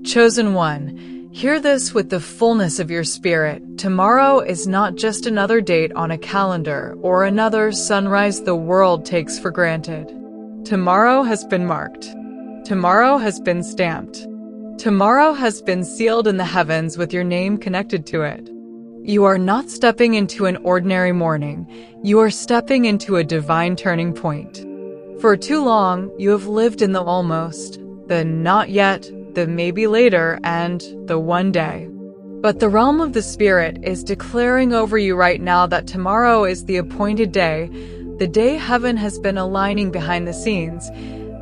Chosen one, hear this with the fullness of your spirit. Tomorrow is not just another date on a calendar or another sunrise the world takes for granted. Tomorrow has been marked. Tomorrow has been stamped. Tomorrow has been sealed in the heavens with your name connected to it. You are not stepping into an ordinary morning. You are stepping into a divine turning point. For too long, you have lived in the almost, the not yet, the maybe later, and the one day. But the realm of the Spirit is declaring over you right now that tomorrow is the appointed day, the day heaven has been aligning behind the scenes,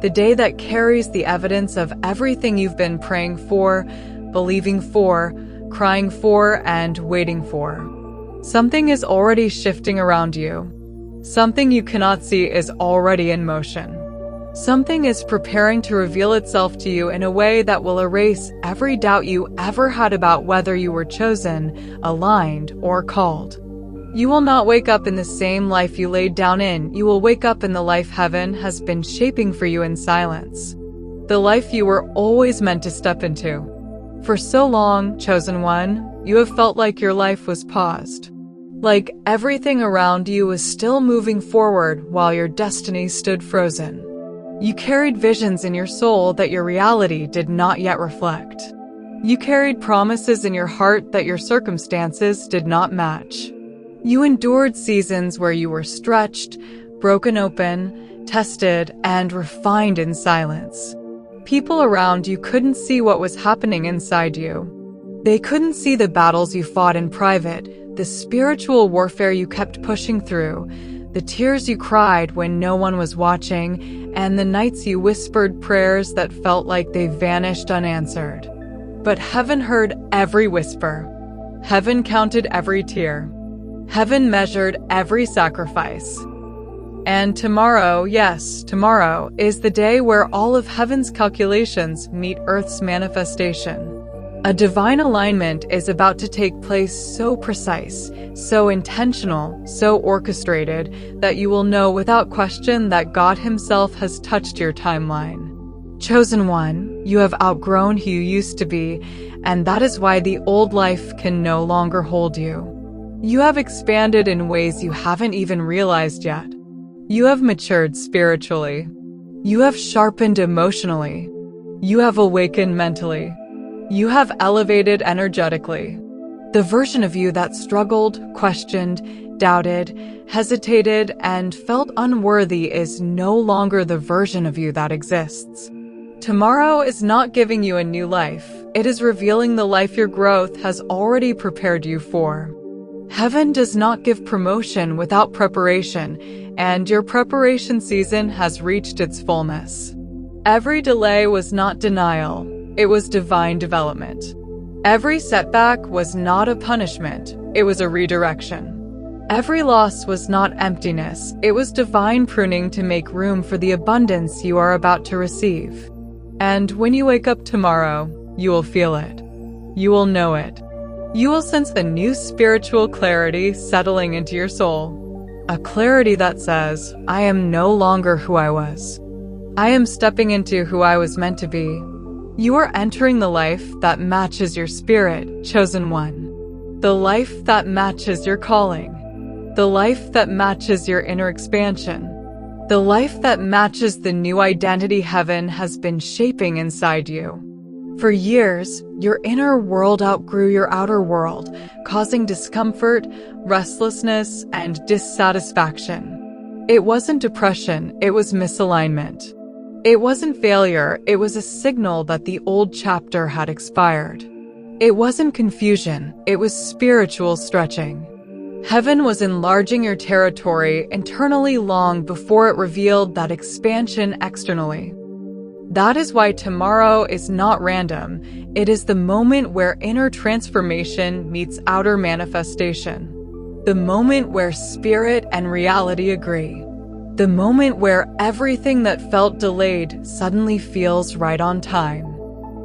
the day that carries the evidence of everything you've been praying for, believing for, crying for, and waiting for. Something is already shifting around you. Something you cannot see is already in motion. Something is preparing to reveal itself to you in a way that will erase every doubt you ever had about whether you were chosen, aligned, or called. You will not wake up in the same life you laid down in. You will wake up in the life heaven has been shaping for you in silence. The life you were always meant to step into. For so long, chosen one, you have felt like your life was paused. Like everything around you was still moving forward while your destiny stood frozen. You carried visions in your soul that your reality did not yet reflect. You carried promises in your heart that your circumstances did not match. You endured seasons where you were stretched, broken open, tested, and refined in silence. People around you couldn't see what was happening inside you. They couldn't see the battles you fought in private, the spiritual warfare you kept pushing through, the tears you cried when no one was watching, and the nights you whispered prayers that felt like they vanished unanswered. But heaven heard every whisper. Heaven counted every tear. Heaven measured every sacrifice. And tomorrow, yes, tomorrow, is the day where all of heaven's calculations meet earth's manifestation. A divine alignment is about to take place so precise, so intentional, so orchestrated, that you will know without question that God Himself has touched your timeline. Chosen one, you have outgrown who you used to be, and that is why the old life can no longer hold you. You have expanded in ways you haven't even realized yet. You have matured spiritually. You have sharpened emotionally. You have awakened mentally. You have elevated energetically. The version of you that struggled, questioned, doubted, hesitated, and felt unworthy is no longer the version of you that exists. Tomorrow is not giving you a new life. It is revealing the life your growth has already prepared you for. Heaven does not give promotion without preparation, and your preparation season has reached its fullness. Every delay was not denial, it was divine development. Every setback was not a punishment, it was a redirection. Every loss was not emptiness, it was divine pruning to make room for the abundance you are about to receive. And when you wake up tomorrow, you will feel it. You will know it. You will sense the new spiritual clarity settling into your soul. A clarity that says, I am no longer who I was. I am stepping into who I was meant to be. You are entering the life that matches your spirit, chosen one. The life that matches your calling. The life that matches your inner expansion. The life that matches the new identity heaven has been shaping inside you. For years, your inner world outgrew your outer world, causing discomfort, restlessness, and dissatisfaction. It wasn't depression, it was misalignment. It wasn't failure, it was a signal that the old chapter had expired. It wasn't confusion, it was spiritual stretching. Heaven was enlarging your territory internally long before it revealed that expansion externally. That is why tomorrow is not random. It is the moment where inner transformation meets outer manifestation. The moment where spirit and reality agree. The moment where everything that felt delayed suddenly feels right on time.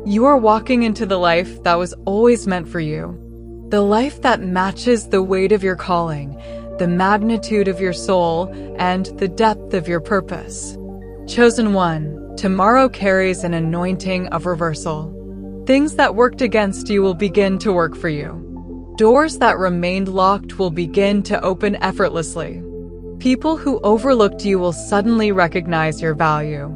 You are walking into the life that was always meant for you. The life that matches the weight of your calling, the magnitude of your soul, and the depth of your purpose. Chosen one, tomorrow carries an anointing of reversal. Things that worked against you will begin to work for you. Doors that remained locked will begin to open effortlessly. People who overlooked you will suddenly recognize your value.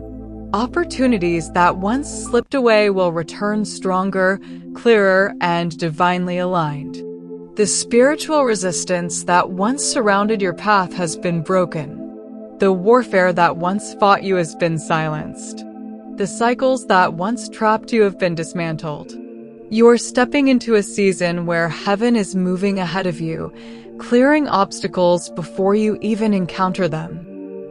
Opportunities that once slipped away will return stronger, clearer, and divinely aligned. The spiritual resistance that once surrounded your path has been broken. The warfare that once fought you has been silenced. The cycles that once trapped you have been dismantled. You are stepping into a season where heaven is moving ahead of you, clearing obstacles before you even encounter them.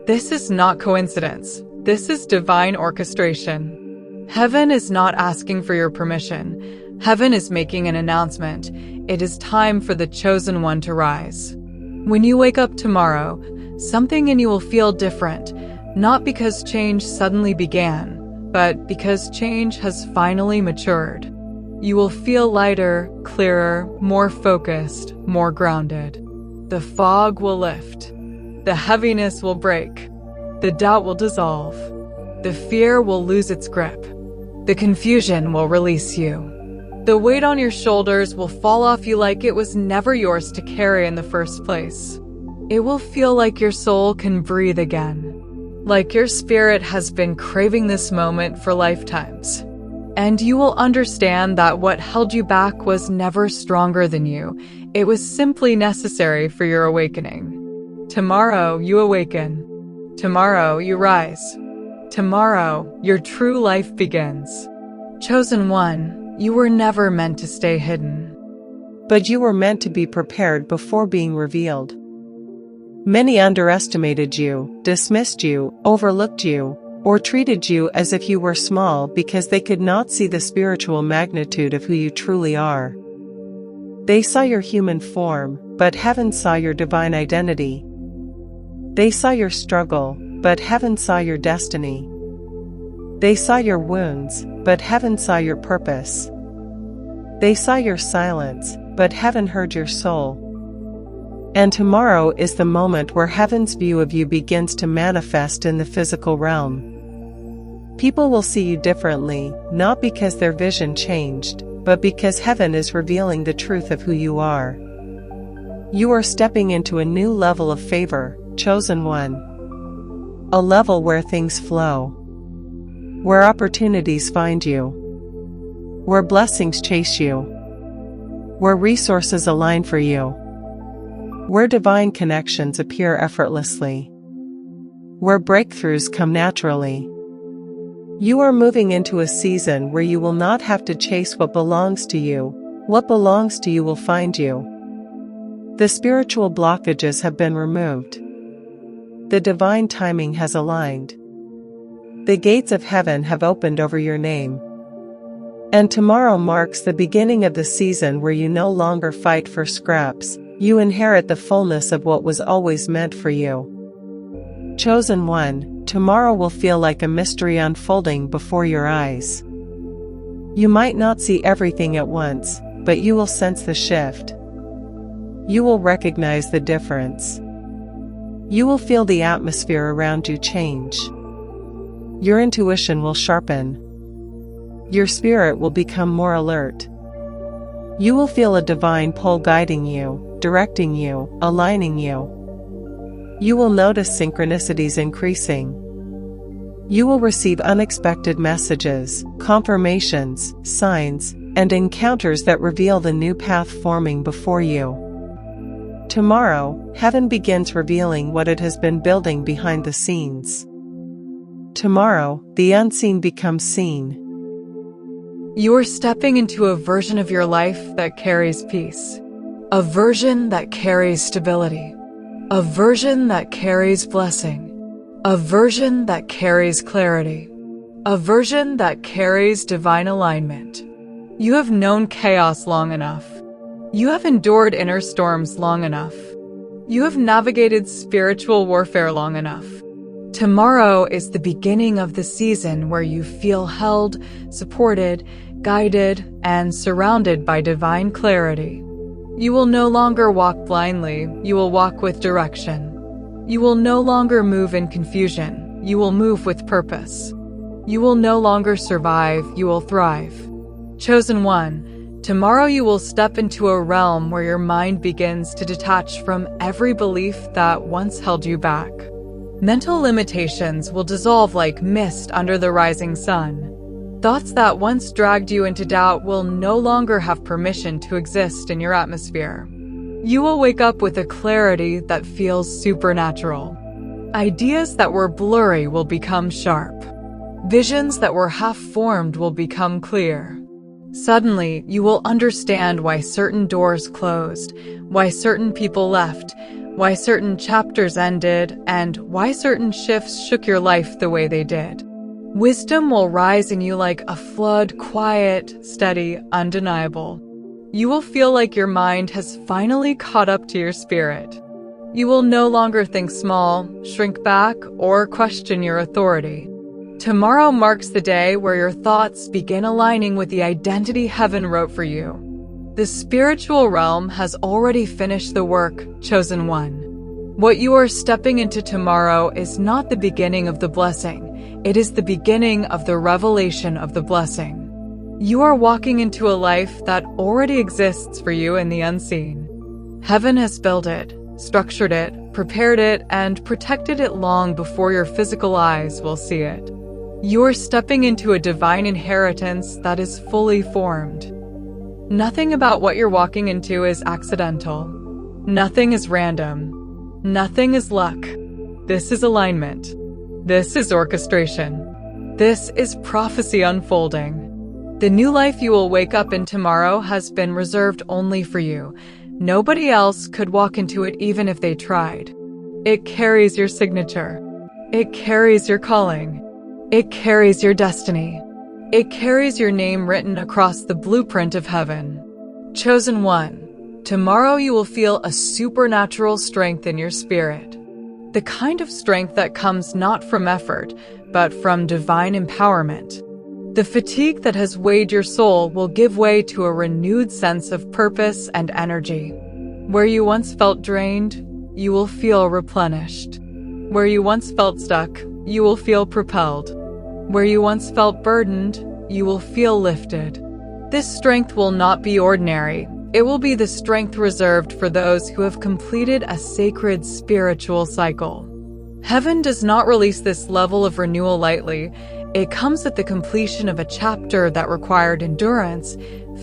This is not coincidence. This is divine orchestration. Heaven is not asking for your permission. Heaven is making an announcement. It is time for the chosen one to rise. When you wake up tomorrow, something in you will feel different, not because change suddenly began, but because change has finally matured. You will feel lighter, clearer, more focused, more grounded. The fog will lift. The heaviness will break. The doubt will dissolve. The fear will lose its grip. The confusion will release you. The weight on your shoulders will fall off you like it was never yours to carry in the first place. It will feel like your soul can breathe again, like your spirit has been craving this moment for lifetimes. And you will understand that what held you back was never stronger than you. It was simply necessary for your awakening. Tomorrow, you awaken. Tomorrow, you rise. Tomorrow, your true life begins. Chosen one, you were never meant to stay hidden. But you were meant to be prepared before being revealed. Many underestimated you, dismissed you, overlooked you, or treated you as if you were small because they could not see the spiritual magnitude of who you truly are. They saw your human form, but heaven saw your divine identity. They saw your struggle, but heaven saw your destiny. They saw your wounds, but heaven saw your purpose. They saw your silence, but heaven heard your soul. And tomorrow is the moment where heaven's view of you begins to manifest in the physical realm. People will see you differently, not because their vision changed, but because heaven is revealing the truth of who you are. You are stepping into a new level of favor, chosen one. A level where things flow. Where opportunities find you. Where blessings chase you. Where resources align for you. Where divine connections appear effortlessly. Where breakthroughs come naturally. You are moving into a season where you will not have to chase what belongs to you. What belongs to you will find you. The spiritual blockages have been removed. The divine timing has aligned. The gates of heaven have opened over your name. And tomorrow marks the beginning of the season where you no longer fight for scraps. You inherit the fullness of what was always meant for you. Chosen one, tomorrow will feel like a mystery unfolding before your eyes. You might not see everything at once, but you will sense the shift. You will recognize the difference. You will feel the atmosphere around you change. Your intuition will sharpen. Your spirit will become more alert. You will feel a divine pull guiding you, directing you, aligning you. You will notice synchronicities increasing. You will receive unexpected messages, confirmations, signs, and encounters that reveal the new path forming before you. Tomorrow, heaven begins revealing what it has been building behind the scenes. Tomorrow, the unseen becomes seen. You are stepping into a version of your life that carries peace. A version that carries stability. A version that carries blessing. A version that carries clarity. A version that carries divine alignment. You have known chaos long enough. You have endured inner storms long enough. You have navigated spiritual warfare long enough. Tomorrow is the beginning of the season where you feel held, supported, guided, and surrounded by divine clarity. You will no longer walk blindly, you will walk with direction. You will no longer move in confusion, you will move with purpose. You will no longer survive, you will thrive. Chosen one, tomorrow you will step into a realm where your mind begins to detach from every belief that once held you back. Mental limitations will dissolve like mist under the rising sun. Thoughts that once dragged you into doubt will no longer have permission to exist in your atmosphere. You will wake up with a clarity that feels supernatural. Ideas that were blurry will become sharp. Visions that were half-formed will become clear. Suddenly, you will understand why certain doors closed, why certain people left, why certain chapters ended, and why certain shifts shook your life the way they did. Wisdom will rise in you like a flood, quiet, steady, undeniable. You will feel like your mind has finally caught up to your spirit. You will no longer think small, shrink back, or question your authority. Tomorrow marks the day where your thoughts begin aligning with the identity heaven wrote for you. The spiritual realm has already finished the work, chosen one. What you are stepping into tomorrow is not the beginning of the blessing. It is the beginning of the revelation of the blessing. You are walking into a life that already exists for you in the unseen. Heaven has built it, structured it, prepared it, and protected it long before your physical eyes will see it. You are stepping into a divine inheritance that is fully formed. Nothing about what you're walking into is accidental. Nothing is random. Nothing is luck. This is alignment. This is orchestration. This is prophecy unfolding. The new life you will wake up in tomorrow has been reserved only for you. Nobody else could walk into it even if they tried. It carries your signature. It carries your calling. It carries your destiny. It carries your name written across the blueprint of heaven. Chosen one, tomorrow you will feel a supernatural strength in your spirit. The kind of strength that comes not from effort, but from divine empowerment. The fatigue that has weighed your soul will give way to a renewed sense of purpose and energy. Where you once felt drained, you will feel replenished. Where you once felt stuck, you will feel propelled. Where you once felt burdened, you will feel lifted. This strength will not be ordinary. It will be the strength reserved for those who have completed a sacred spiritual cycle. Heaven does not release this level of renewal lightly. It comes at the completion of a chapter that required endurance,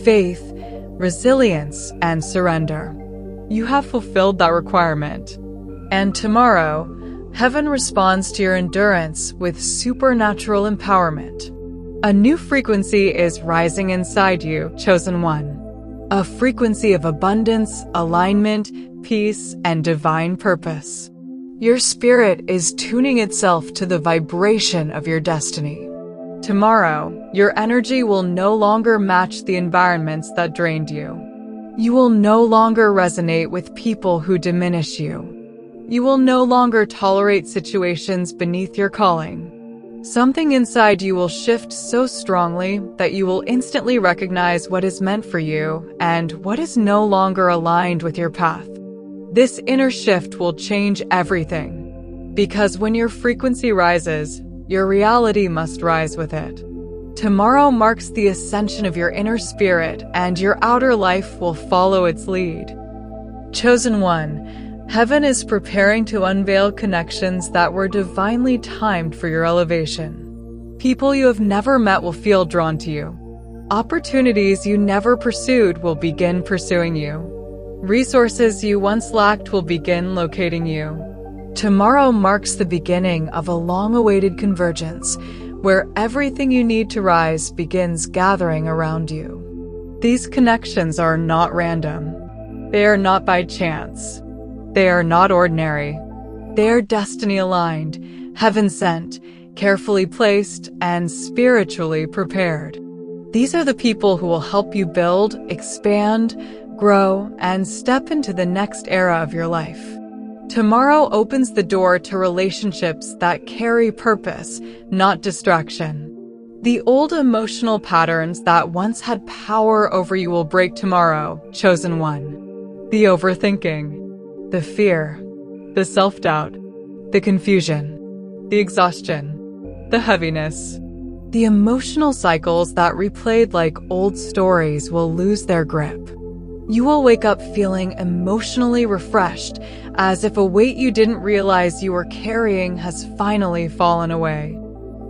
faith, resilience, and surrender. You have fulfilled that requirement. And tomorrow, heaven responds to your endurance with supernatural empowerment. A new frequency is rising inside you, chosen one. A frequency of abundance, alignment, peace, and divine purpose. Your spirit is tuning itself to the vibration of your destiny. Tomorrow, your energy will no longer match the environments that drained you. You will no longer resonate with people who diminish you. You will no longer tolerate situations beneath your calling. Something inside you will shift so strongly that you will instantly recognize what is meant for you and what is no longer aligned with your path. This inner shift will change everything, because when your frequency rises, your reality must rise with it. Tomorrow marks the ascension of your inner spirit, and your outer life will follow its lead. Chosen one, heaven is preparing to unveil connections that were divinely timed for your elevation. People you have never met will feel drawn to you. Opportunities you never pursued will begin pursuing you. Resources you once lacked will begin locating you. Tomorrow marks the beginning of a long-awaited convergence, where everything you need to rise begins gathering around you. These connections are not random. They are not by chance. They are not ordinary. They are destiny-aligned, heaven-sent, carefully placed, and spiritually prepared. These are the people who will help you build, expand, grow, and step into the next era of your life. Tomorrow opens the door to relationships that carry purpose, not distraction. The old emotional patterns that once had power over you will break tomorrow, chosen one. The overthinking, the fear, the self-doubt, the confusion, the exhaustion, the heaviness. The emotional cycles that replayed like old stories will lose their grip. You will wake up feeling emotionally refreshed, as if a weight you didn't realize you were carrying has finally fallen away.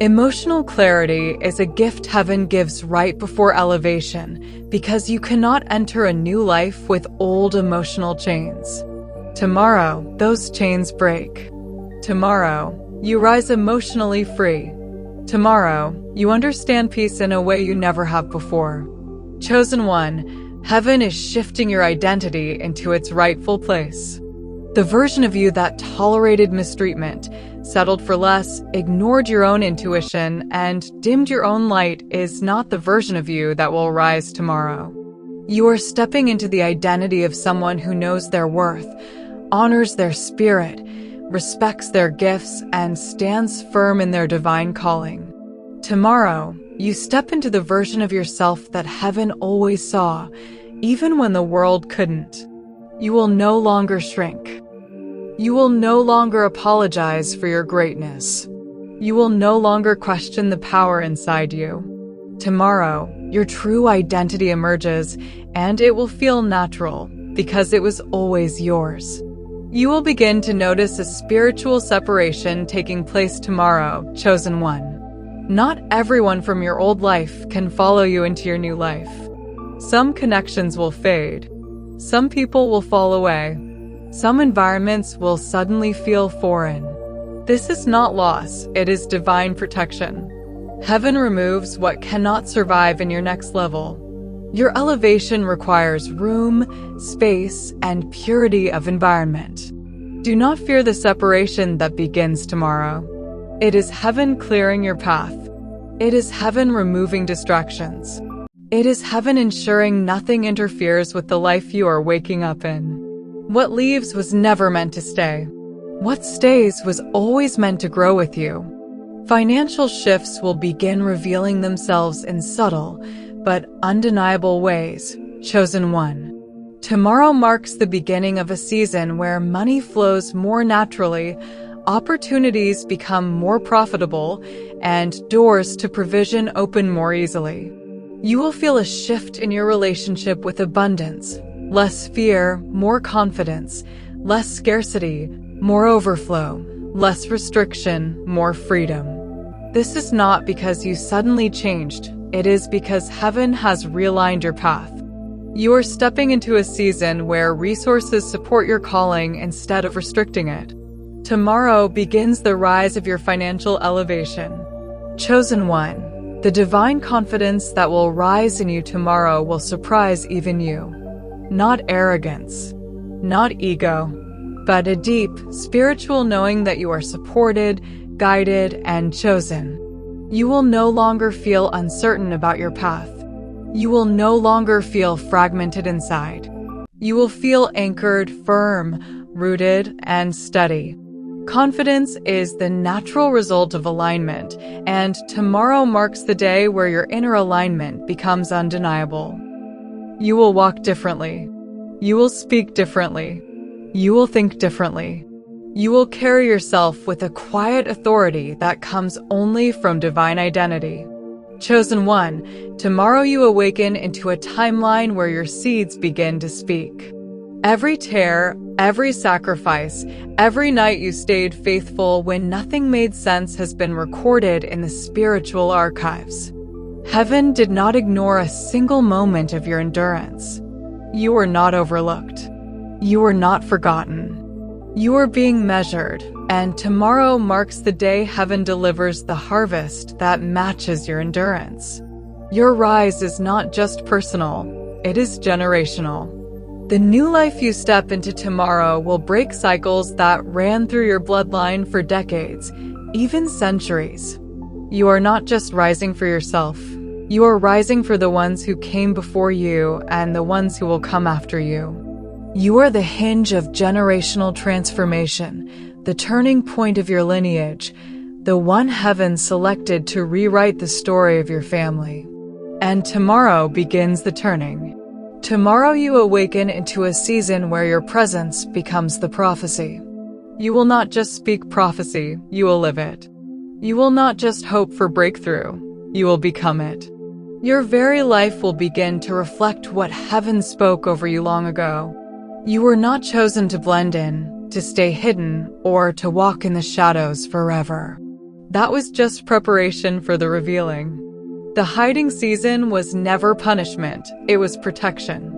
Emotional clarity is a gift heaven gives right before elevation, because you cannot enter a new life with old emotional chains. Tomorrow, those chains break. Tomorrow, you rise emotionally free. Tomorrow, you understand peace in a way you never have before. Chosen one, heaven is shifting your identity into its rightful place. The version of you that tolerated mistreatment, settled for less, ignored your own intuition, and dimmed your own light is not the version of you that will rise tomorrow. You are stepping into the identity of someone who knows their worth, honors their spirit, respects their gifts, and stands firm in their divine calling. Tomorrow, you step into the version of yourself that heaven always saw, even when the world couldn't. You will no longer shrink. You will no longer apologize for your greatness. You will no longer question the power inside you. Tomorrow, your true identity emerges, and it will feel natural, because it was always yours. You will begin to notice a spiritual separation taking place tomorrow, chosen one. Not everyone from your old life can follow you into your new life. Some connections will fade. Some people will fall away. Some environments will suddenly feel foreign. This is not loss, it is divine protection. Heaven removes what cannot survive in your next level. Your elevation requires room, space, and purity of environment. Do not fear the separation that begins tomorrow. It is heaven clearing your path. It is heaven removing distractions. It is heaven ensuring nothing interferes with the life you are waking up in. What leaves was never meant to stay. What stays was always meant to grow with you. Financial shifts will begin revealing themselves in subtle but undeniable ways, chosen one. Tomorrow marks the beginning of a season where money flows more naturally, opportunities become more profitable, and doors to provision open more easily. You will feel a shift in your relationship with abundance. Less fear, more confidence. Less scarcity, more overflow. Less restriction, more freedom. This is not because you suddenly changed. It is because heaven has realigned your path. You are stepping into a season where resources support your calling instead of restricting it. Tomorrow begins the rise of your financial elevation. Chosen one, the divine confidence that will rise in you tomorrow will surprise even you. Not arrogance, not ego, but a deep, spiritual knowing that you are supported, guided, and chosen. You will no longer feel uncertain about your path. You will no longer feel fragmented inside. You will feel anchored, firm, rooted, and steady. Confidence is the natural result of alignment, and tomorrow marks the day where your inner alignment becomes undeniable. You will walk differently. You will speak differently. You will think differently. You will carry yourself with a quiet authority that comes only from divine identity. Chosen one, tomorrow you awaken into a timeline where your seeds begin to speak. Every tear, every sacrifice, every night you stayed faithful when nothing made sense has been recorded in the spiritual archives. Heaven did not ignore a single moment of your endurance. You were not overlooked. You were not forgotten. You are being measured, and tomorrow marks the day heaven delivers the harvest that matches your endurance. Your rise is not just personal, it is generational. The new life you step into tomorrow will break cycles that ran through your bloodline for decades, even centuries. You are not just rising for yourself. You are rising for the ones who came before you and the ones who will come after you. You are the hinge of generational transformation, the turning point of your lineage, the one heaven selected to rewrite the story of your family. And tomorrow begins the turning. Tomorrow you awaken into a season where your presence becomes the prophecy. You will not just speak prophecy, you will live it. You will not just hope for breakthrough, you will become it. Your very life will begin to reflect what heaven spoke over you long ago. You were not chosen to blend in, to stay hidden, or to walk in the shadows forever. That was just preparation for the revealing. The hiding season was never punishment, it was protection.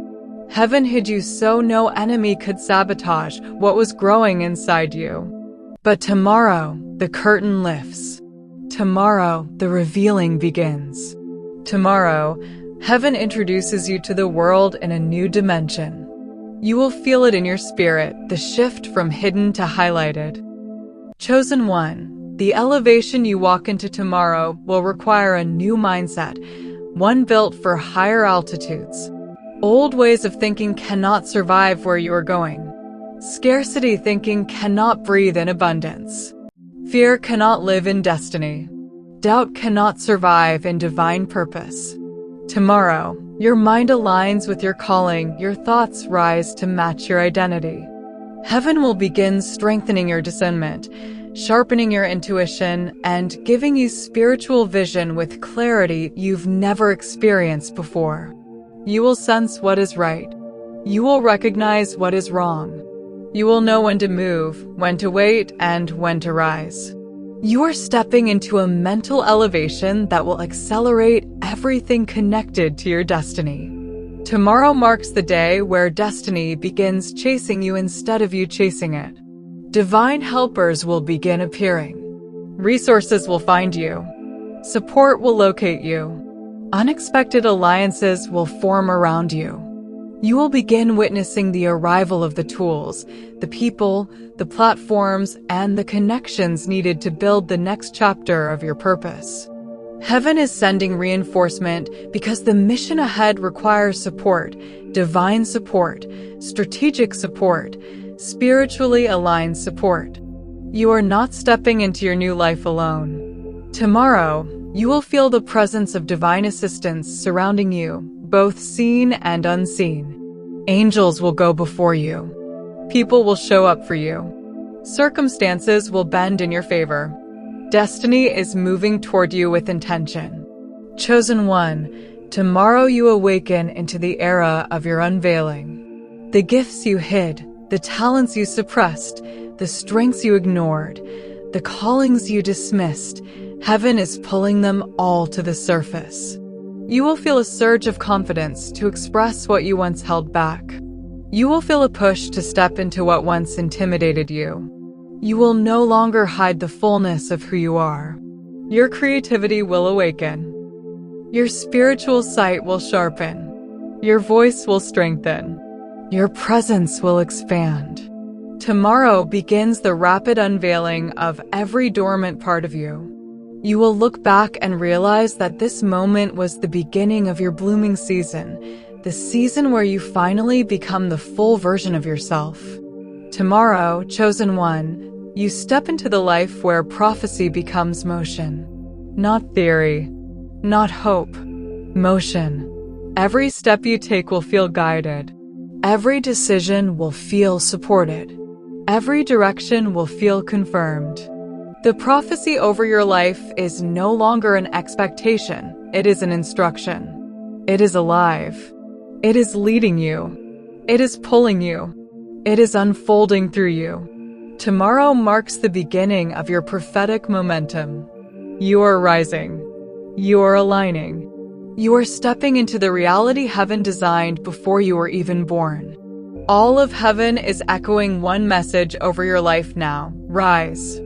Heaven hid you so no enemy could sabotage what was growing inside you. But tomorrow, the curtain lifts. Tomorrow, the revealing begins. Tomorrow, heaven introduces you to the world in a new dimension. You will feel it in your spirit, the shift from hidden to highlighted. Chosen one. The elevation you walk into tomorrow will require a new mindset, one built for higher altitudes. Old ways of thinking cannot survive where you are going. Scarcity thinking cannot breathe in abundance. Fear cannot live in destiny. Doubt cannot survive in divine purpose. Tomorrow, your mind aligns with your calling, your thoughts rise to match your identity. Heaven will begin strengthening your discernment, sharpening your intuition, and giving you spiritual vision with clarity you've never experienced before. You will sense what is right. You will recognize what is wrong. You will know when to move, when to wait, and when to rise. You are stepping into a mental elevation that will accelerate everything connected to your destiny. Tomorrow marks the day where destiny begins chasing you instead of you chasing it. Divine helpers will begin appearing. Resources will find you. Support will locate you. Unexpected alliances will form around you. You will begin witnessing the arrival of the tools, the people, the platforms, and the connections needed to build the next chapter of your purpose. Heaven is sending reinforcement because the mission ahead requires support, divine support, strategic support, spiritually aligned support. You are not stepping into your new life alone. Tomorrow, you will feel the presence of divine assistance surrounding you, both seen and unseen. Angels will go before you. People will show up for you. Circumstances will bend in your favor. Destiny is moving toward you with intention. Chosen one, tomorrow you awaken into the era of your unveiling. The gifts you hid, the talents you suppressed, the strengths you ignored, the callings you dismissed, heaven is pulling them all to the surface. You will feel a surge of confidence to express what you once held back. You will feel a push to step into what once intimidated you. You will no longer hide the fullness of who you are. Your creativity will awaken. Your spiritual sight will sharpen. Your voice will strengthen. Your presence will expand. Tomorrow begins the rapid unveiling of every dormant part of you. You will look back and realize that this moment was the beginning of your blooming season, the season where you finally become the full version of yourself. Tomorrow, chosen one, you step into the life where prophecy becomes motion. Not theory, not hope, motion. Every step you take will feel guided. Every decision will feel supported. Every direction will feel confirmed. The prophecy over your life is no longer an expectation, it is an instruction. It is alive. It is leading you. It is pulling you. It is unfolding through you. Tomorrow marks the beginning of your prophetic momentum. You are rising. You are aligning. You are stepping into the reality heaven designed before you were even born. All of heaven is echoing one message over your life now. Rise.